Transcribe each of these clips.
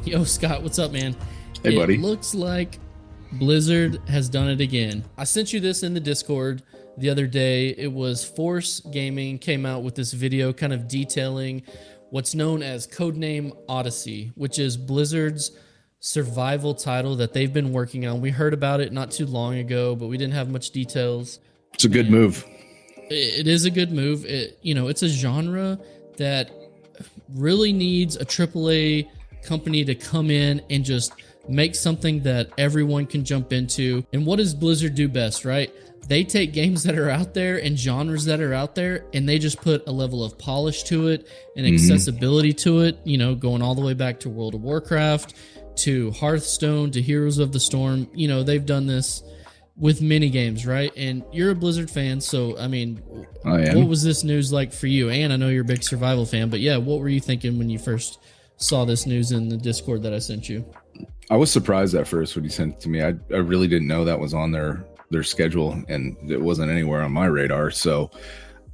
Yo, Scott, what's up, man? Hey, buddy. It looks like Blizzard has done it again. I sent you this in the Discord the other day. It was Force Gaming came out with this video kind of detailing what's known as Codename Odyssey, which is Blizzard's survival title that they've been working on. We heard about it not too long ago, but we didn't have much details. It's a good move. It is a good move. It's a genre that really needs a AAA company to come in and just make something that everyone can jump into. And what does Blizzard do best, right? They take games that are out there and genres that are out there, and they just put a level of polish to it and accessibility to it, going all the way back to World of Warcraft, to Hearthstone, to Heroes of the Storm. They've done this with many games, right? And you're a Blizzard fan, so, I mean, what was this news like for you? And I know you're a big survival fan, but yeah, what were you thinking when you first saw this news in the Discord that I sent you? I was surprised at first when you sent it to me. I really didn't know that was on their schedule, and it wasn't anywhere on my radar. So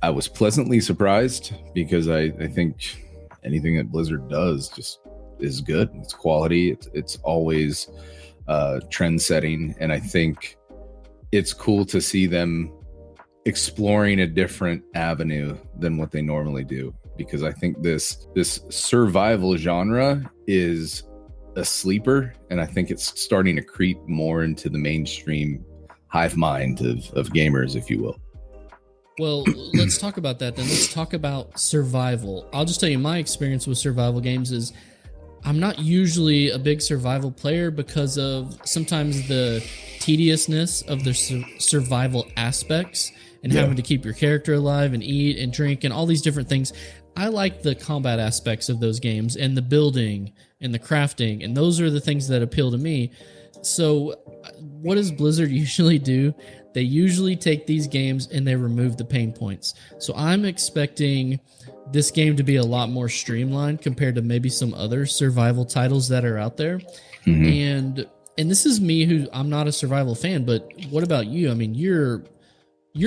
I was pleasantly surprised because I think anything that Blizzard does just is good. It's quality. It's always trend setting. And I think it's cool to see them exploring a different avenue than what they normally do, because I think this survival genre is a sleeper, and I think it's starting to creep more into the mainstream hive mind of gamers, if you will. Well, let's talk about that then. Let's talk about survival. I'll just tell you, my experience with survival games is I'm not usually a big survival player because of sometimes the tediousness of the survival aspects and having to keep your character alive and eat and drink and all these different things. I like the combat aspects of those games and the building and the crafting, and those are the things that appeal to me. So what does Blizzard usually do? They usually take these games and they remove the pain points. So I'm expecting this game to be a lot more streamlined compared to maybe some other survival titles that are out there. And this is me, who I'm not a survival fan, but what about you? I mean, you're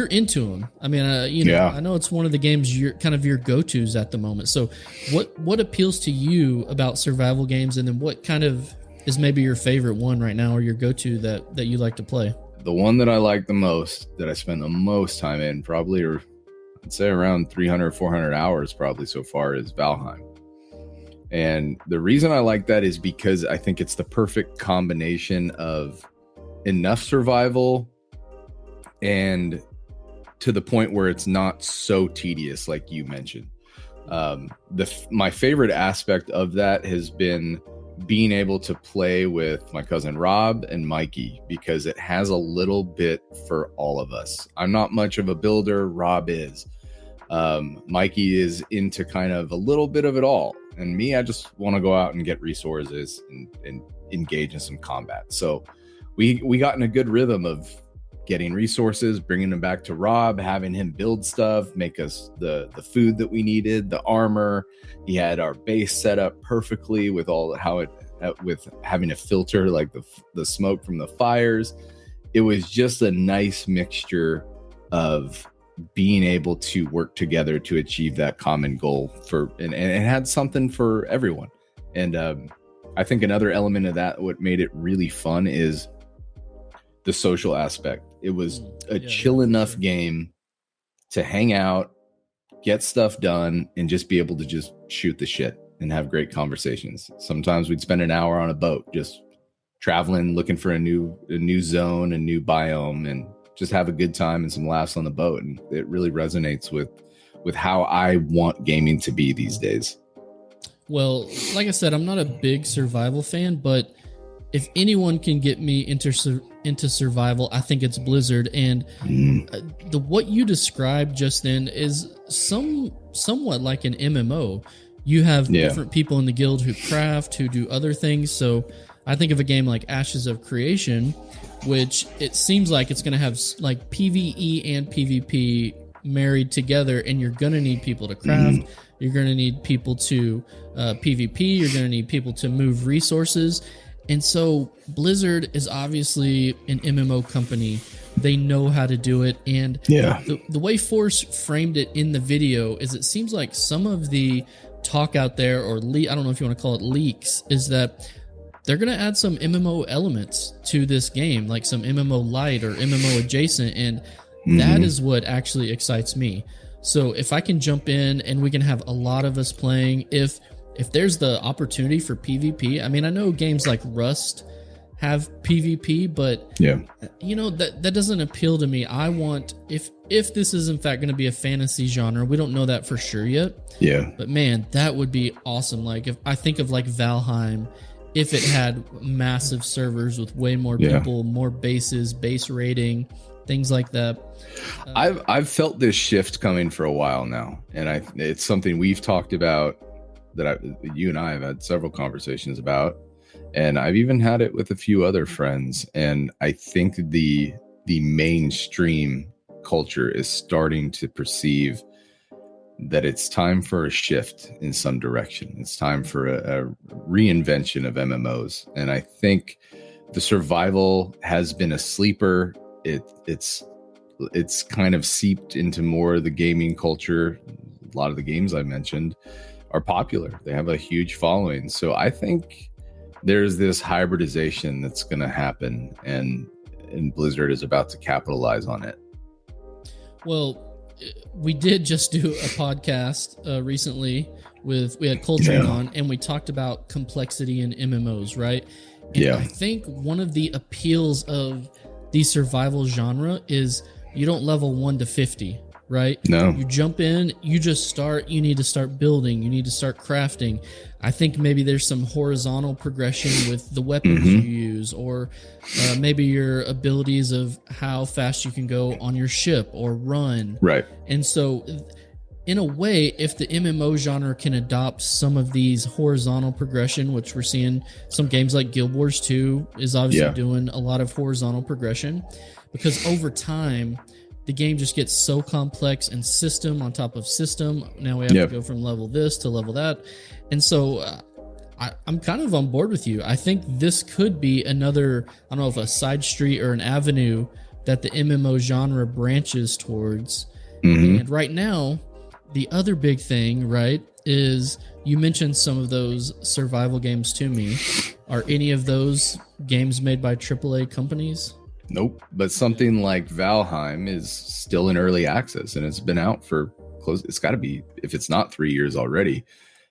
into them. I mean, I know it's one of the games you're kind of your go-tos at the moment. So what appeals to you about survival games, and then what kind of is maybe your favorite one right now, or your go-to that you like to play? The one that I like the most, that I spend the most time in, probably, or I'd say around 300, 400 hours probably so far, is Valheim. And the reason I like that is because I think it's the perfect combination of enough survival and to the point where it's not so tedious, like you mentioned. My favorite aspect of that has been being able to play with my cousin Rob and Mikey, because it has a little bit for all of us. I'm not much of a builder. Rob is. Mikey is into kind of a little bit of it all. And me, I just want to go out and get resources and engage in some combat. So we got in a good rhythm of getting resources, bringing them back to Rob, having him build stuff, make us the food that we needed, the armor. He had our base set up perfectly with with having a filter like the smoke from the fires. It was just a nice mixture of being able to work together to achieve that common goal and it had something for everyone. And I think another element of that, what made it really fun, is the social aspect. It was a chill enough game to hang out, get stuff done, and just be able to just shoot the shit and have great conversations. Sometimes we'd spend an hour on a boat just traveling, looking for a new zone, a new biome, and just have a good time and some laughs on the boat. And it really resonates with how I want gaming to be these days. Well, like I said, I'm not a big survival fan, but if anyone can get me into survival, I think it's Blizzard. And what you described just then is somewhat like an MMO. You have different people in the guild who craft, who do other things. So I think of a game like Ashes of Creation, which it seems like it's going to have like PvE and PvP married together, and you're going to need people to craft. You're going to need people to PvP. You're going to need people to move resources. And so Blizzard is obviously an MMO company. They know how to do it. And the way Force framed it in the video is it seems like some of the talk out there, or I don't know if you want to call it leaks, is that they're going to add some MMO elements to this game, like some MMO light or MMO adjacent, and that is what actually excites me. So if I can jump in and we can have a lot of us playing, if there's the opportunity for PvP, I mean, I know games like Rust have PvP, but that doesn't appeal to me. I want, if this is in fact going to be a fantasy genre, we don't know that for sure yet. Yeah. But man, that would be awesome. Like if I think of like Valheim, if it had massive servers with way more people, more bases, base rating, things like that. I've felt this shift coming for a while now, and it's something we've talked about, that you and I have had several conversations about, and I've even had it with a few other friends. And I think the mainstream culture is starting to perceive that it's time for a shift in some direction. It's time for a reinvention of MMOs. And I think the survival has been a sleeper. It's kind of seeped into more of the gaming culture. A lot of the games I mentioned are popular. They have a huge following. So I think there's this hybridization that's going to happen, and Blizzard is about to capitalize on it. Well, we did just do a podcast recently we had Coltrane on, and we talked about complexity in MMOs, right? And I think one of the appeals of the survival genre is you don't level 1 to 50, right? No. You jump in, you just start, you need to start building, you need to start crafting. I think maybe there's some horizontal progression with the weapons you use, or maybe your abilities of how fast you can go on your ship or run. Right. And so in a way, if the MMO genre can adopt some of these horizontal progression, which we're seeing some games like Guild Wars 2 is obviously doing a lot of horizontal progression, because over time, the game just gets so complex and system on top of system. Now we have to go from level this to level that. And so I'm kind of on board with you. I think this could be another, I don't know if a side street or an avenue that the MMO genre branches towards. And right now, the other big thing, right, is you mentioned some of those survival games to me. Are any of those games made by AAA companies? Nope. But something like Valheim is still in early access, and it's been out for close. It's got to be, if it's not 3 years already,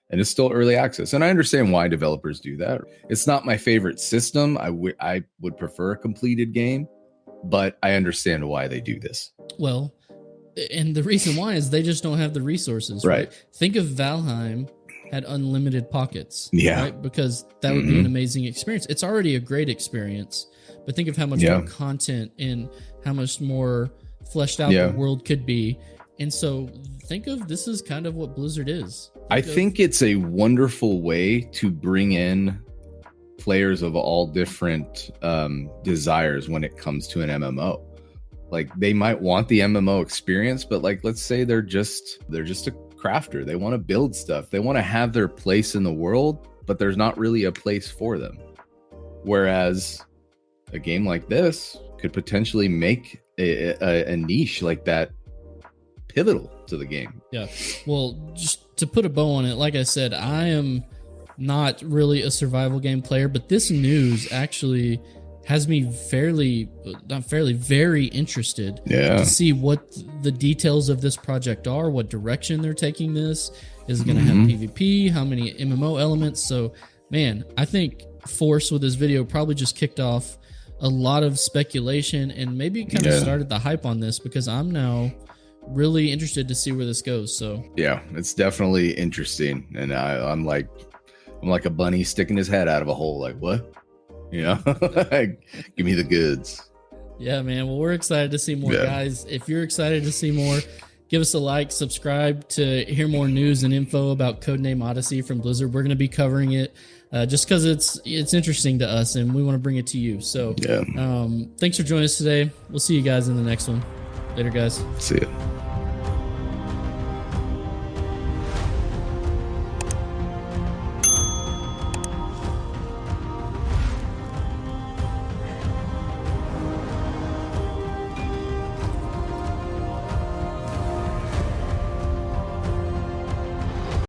and it's still early access. And I understand why developers do that. It's not my favorite system. I would prefer a completed game, but I understand why they do this. Well, and the reason why is they just don't have the resources. Right. Think of Valheim had unlimited pockets. Right? Because that would be an amazing experience. It's already a great experience, but think of how much more content and how much more fleshed out the world could be. And so think of this is kind of what Blizzard is. I think it's a wonderful way to bring in players of all different desires when it comes to an MMO. Like, they might want the MMO experience, but like, let's say they're just a crafter. They want to build stuff. They want to have their place in the world, but there's not really a place for them. Whereas a game like this could potentially make a niche like that pivotal to the game. Yeah. Well, just to put a bow on it, like I said, I am not really a survival game player, but this news actually has me very interested to see what the details of this project are, what direction they're taking this. Is it going to have PvP? How many MMO elements? So, man, I think Force with this video probably just kicked off a lot of speculation and maybe kind of started the hype on this, because I'm now really interested to see where this goes. So yeah, it's definitely interesting. And I'm like a bunny sticking his head out of a hole. Like, what? You know, give me the goods. Yeah, man. Well, we're excited to see more, guys. If you're excited to see more, give us a like, subscribe to hear more news and info about Codename Odyssey from Blizzard. We're going to be covering it just because it's interesting to us and we want to bring it to you. So thanks for joining us today. We'll see you guys in the next one. Later, guys. See ya.